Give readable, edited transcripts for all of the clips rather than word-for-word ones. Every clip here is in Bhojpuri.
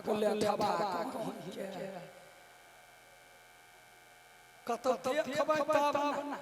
पगले थबा कहीं के कत देखबै तब ना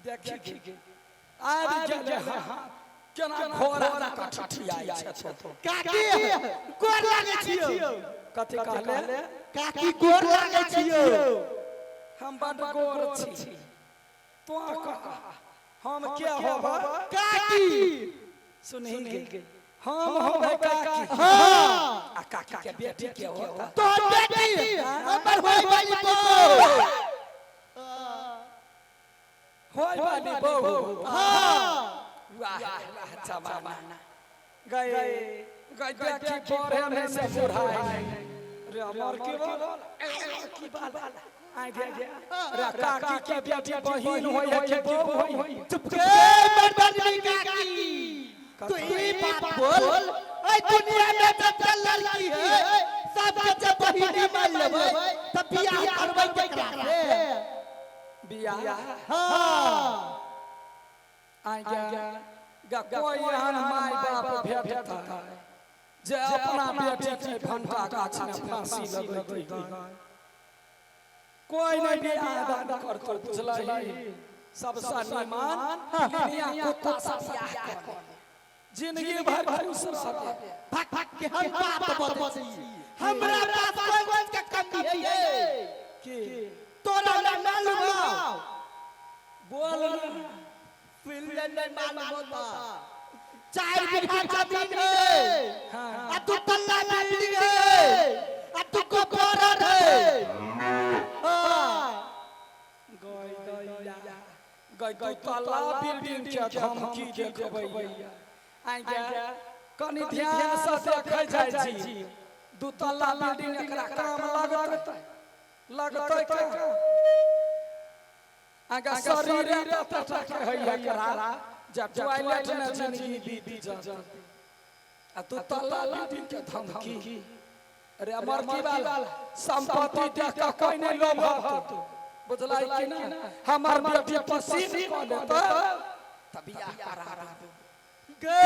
देखि आबि गेलै हां केना घोड़ा का ठठियाई छै तो काकी गोर लागै छियो कथि कहले काकी गोर लागै छियो हम बड़ गोर छी तो हम क्या होबा काकी सुनही गे हम होबै काकी हां आ काकी के बेटी के होता तो बेटी हमर होय वाली होय वाली बहू हां वाह वाह जमाना गए देखी पढ़े में से बुढ़ाई रे अमर की बाल आई दे रे काकी के बेटी बहिन होय है के बहू होय चुप के बड़बड़ी काकी तू ई बात बोल ए दुनिया में जब लड़की है सब के बहिनी मान लेबै तब बियाह करबै केकरा से बियाह हां आई गा कोई एहन माय बाप भेटता जे अपना बेटी के घंटा गाछ में फांसी लगैतै कोई नहीं बियाह दान करतो बुझलही सबसे निमान दुनिया कुत्ता सब बियाह कर जिंदगी भर खुश रहे भाग भाग के हम बात बदसी हमरा पास कोई के कमी है कि तोरा ना मालूम बोल फिल्म में मालूम होता 4 बीघा जमीन है हां आ तू तल्ला बिल्डिंग है आ तू को घर है हां गई तल्ला बिल्डिंग के धमकी देखबै आई गे कनी ध्यान से देखै जाइ छी दू तल्ला बिल्डिंग एकरा काम लगतै का आगा शरीर तट के है एकरा जब टॉयलेट में जिंदगी बीत जात आ तू तल्ला बिल्डिंग के धमकी अरे अमर की वाला संपत्ति देख के कोई नहीं लोभत बुझलाई कि ना हमर बेटी पसीन क लेता तब बियाह करा गे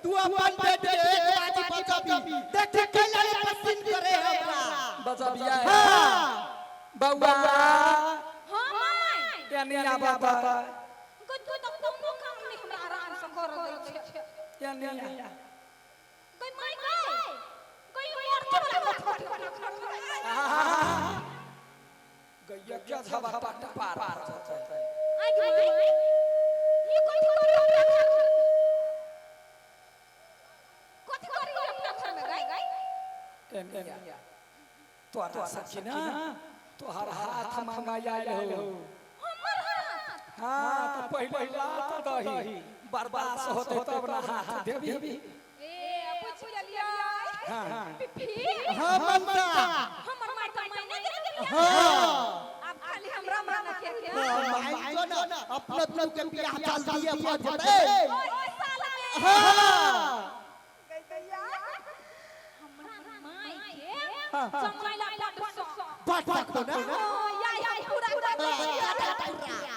तू अपन बेटे एक बाजी बचबी देख के ले पसंद करे हमरा बचबिया हां बौआ हां माय केनिया बाबा गद्दू तक कोनो काम नहीं हमरा आराम से कर दै छै केनिया कोई माय कोई और वाला गैया क्या झबा पाटा पार आई गे माय ये कोई करियो कथि करियो अपना घर में गई केनिया तोरा सखीना तोहर हाथ मंगाया हो हमर हाथ हां तो पहले लात दही बर्बाद होते तब ना हाथ देबी ए पूछ लिया हां पिपी हां ममता हमर माय त मायने गिर हां अब खाली हमरा माना के माई तो ना अपने अपने के बियाह चल दिए भज जते ओए साला हां गैया हमरा माय के चमैला पट को ना या पूरा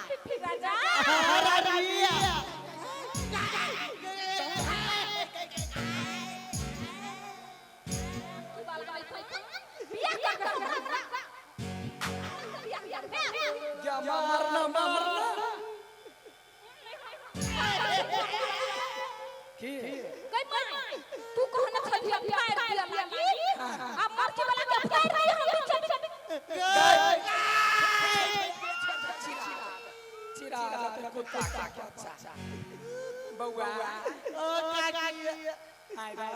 पिपी राजा रारिया क्या मारना की गई माय तू कहना छली अब फायर दिया लागी अब मरके वाला के फायर दिया हम चिरा कुत्ता का बच्चा बौआ ओ काकी आई रा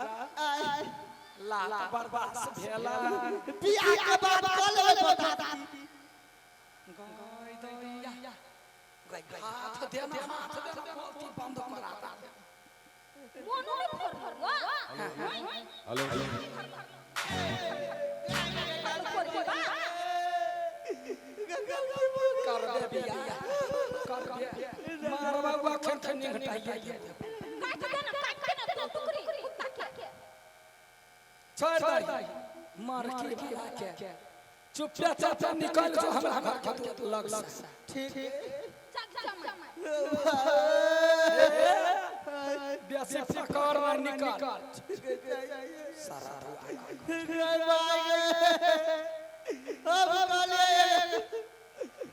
लात बर्बाद भेला बियाह के बाद कल बता गई दैया हाथ देना बोलती बंद कराता मोनो ने फर वा हेलो कर दे बिया कर दे मार बाबा खंखनी घटाइए काट देना तो टुकड़ी कुत्ता के छोड़ दे मार के बिया के चुपचाप निकल जो हमरा घर के लग ठीक चक बेसी पकड़ ना निकाल सारा अब काले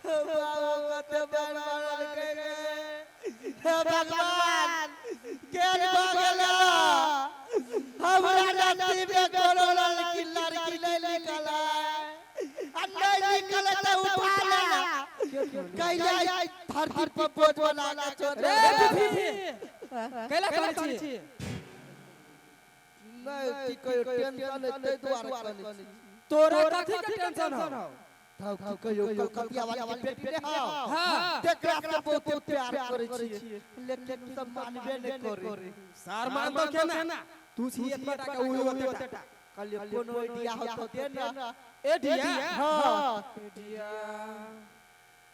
बाबा कते बार मारल करे भगवान केन बगला हमरा नसीब में कोनो लड़की नहीं निकला नहीं निकले तो उठा ले कैला धरती पर बोझ बना के चोर रे कैला करै छी नहीं कोई टेंशन नहीं द्वारा करै तोरा कथि के टेंशन हो थाउ कहियो कलकतिया वाला के पेट में हां देखरा के बहुत प्यार करै छी लेकिन सब मानबे नहीं करे सार मान तो के ना तू छी एतना टाका उही ओतेटा कल कोनो आइडिया हो तो दे ना एडिया हां एडिया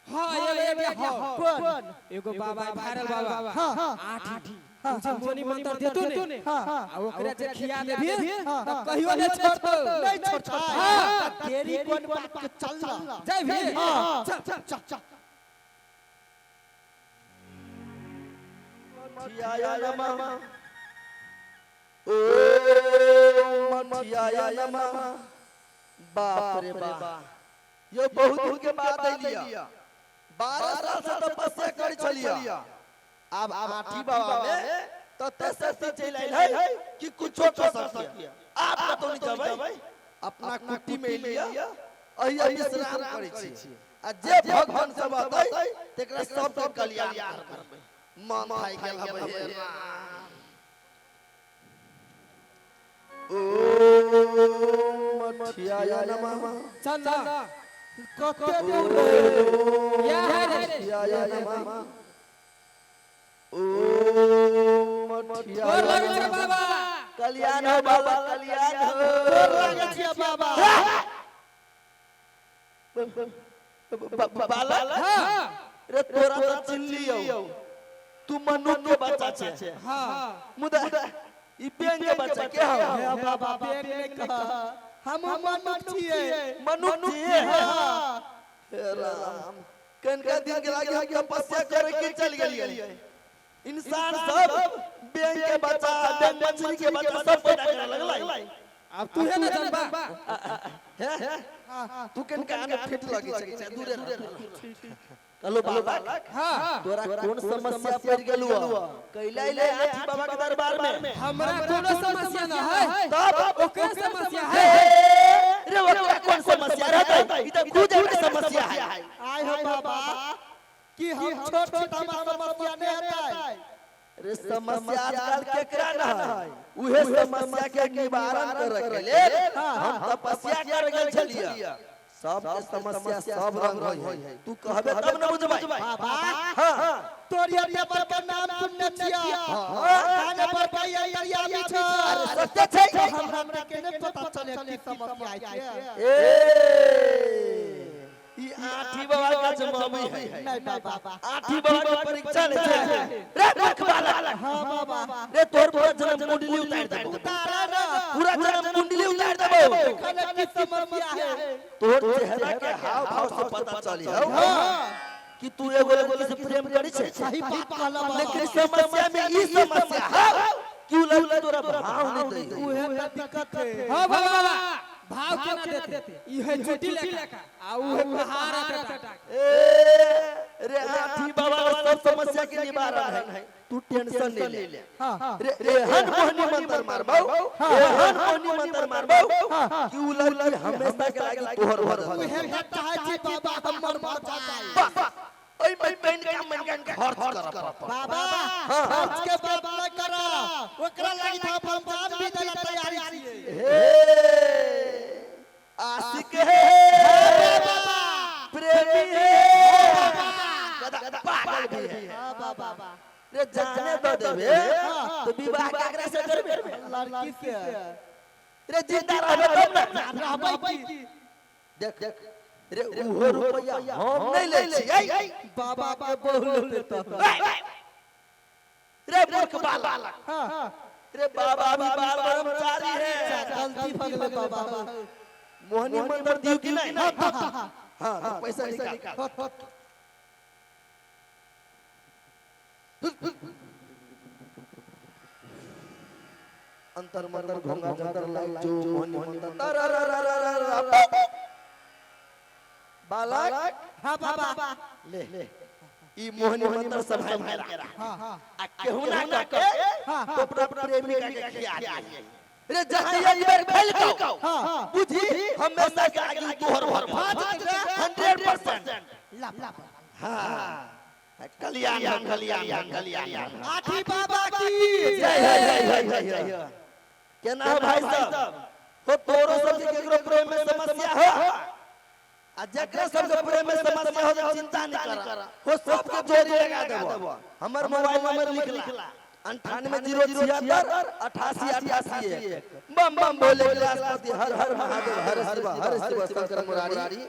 हां एडिया कौन एगो बाबा वायरल बाबा हां आठी तुझे मोनी मंत्र देतो ने हां ओकरा जे खिया देबी तब कहियो नहीं छोड़तो नहीं छोड़तो हां तेरी कोन बात के चल ना जय भी चल मठिया नमा ओ मठिया नमा बाप रे बाप ये बहुत दिन के बाद लिया 12 साल से तपस्या करी छलिया अब आठी बाबा में तो तसस्ती चल आइल है कि कुछो कर सकिया आप तो नहीं जबै अपना कुटी में लिया अहिया विश्राम करै छी आ जे भगवान सब अतै तेकरा सब के कल्याण करबै मन खाइ गेल हबै ओ मठिया नमः चल ना कते दूर या है मठिया नमः ओ मठिया और लगे छै बाबा कल्याण हो बाबा कल्याण हो और लगे छै बाबा बाला हां रे तोरा तो चिल्लियो तू मनुष्य के बच्चा छे हां मुदा ई पेन के बच्चा के हो हे बाबा पेट में कहा हम मनुष्य छिए मनुष्य हां हे राम कनका दिन के लागे हम तपस्या करे के चल गेलिए इंसान सब बैंक के बच्चा बैंक मछली के बच्चा सब पैदा करे लगलै अब तू है ना जानबा है तू कनका में फिट लगी छै दूरे हेलो बाबा हां तोरा कौन समस्या पड़ गेलु कैला ले आठी बाबा के दरबार में हमरा कोनो समस्या न है तब ओकरे समस्या है रे ओकरा कौन समस्या रहतै ई त खुद के समस्या है आय हो बाबा कि हम छोट छोट समस्या नहीं हटाई रे समस्या आजकल केकरा न है उहे समस्या के निवारण करे के लेल हम तपस्या कर गेल छलिए सब के समस्या सब रंग होय है तू कहबे तब न बुझबै बाबा हां तोरिया पर के नाम सुनने छिया खाने पर पैया तैयारी छ अरे सत्य छै हमरा के नहीं पता चले कि समस्या है ए ई आठी बाबा का जमाबी है नहीं बाबा आठी बाबा के परीक्षा ले छै रे रखवाला हां बाबा रे तोर पूरा जन्म कुंडली उतार दे उतारा ना पूरा जन्म कुंडली उतार देबो खाने की समस्या है तोर चेहरा के हाव भाव से पता चली हो कि तू एगो लड़की से प्रेम करी छै सही बात कहला लेकिन समस्या में ई समस्या है क्यों लड़की तोरा भाव नहीं दे उहे त दिक्कत है हां बाबा भाव केना देते ई है चुटी लेखा आ उ है पहाड़ आटा ए रे आठी बाबा सब समस्या के निवारण है तू टेंशन नहीं ले रे हन मोहनी मंत्र मारबो हन मोहनी मंत्र मारबो कि उ लड़की हमेशा के लागी तोहर हो उहे कहता है जी बाबा हमर बचा जाए ओइ में पेन का मन का खर्च कर बाबा खर्च के बात न करा ओकरा लगी था हम जान भी देला तैयारी छिए हे आशिक है बाबा प्रेमी है गदा पागल भी है हां बाबा रे जाने तो देबे तो विवाह केकरा से करबे लड़की से रे जिंदा रहबे तब ना रहबै की देख रे उहो रुपया हम नहीं ले छियै बाबा के बोल देता रे मूर्ख बालक हां रे बाबा भी बाल ब्रह्मचारी है गलती भ गेलै बाबा मोहनी मंत्र दियो कि नहीं हां तो पैसा निकाल अंतर मंतर घोंगा जंतर लाइक जो मोहनी मंतर बालक हाँ बाबा ले ई मोहनी मंत्र सब है मेरा हाँ आ केहू ना के हाँ तो प्रेमिका के खिया दे रे जहां एक बार फैल गो हाँ बुझी हमेशा के आगे तोहर भर 100% ला हां कल्याण आठी बाबा की जय केना हो भाई साहब हो तोरो सब के केकरो प्रेम में समस्या हो आ जकरा सब के प्रेम में समस्या हो जा चिंता नहीं कर हो सबके जोड़ी लगा देबो हमर मोबाइल नंबर लिखला 9806 8888 बम बम बोले राष्ट्रपति हर हर महादेव हर शिव शंकर मुरारी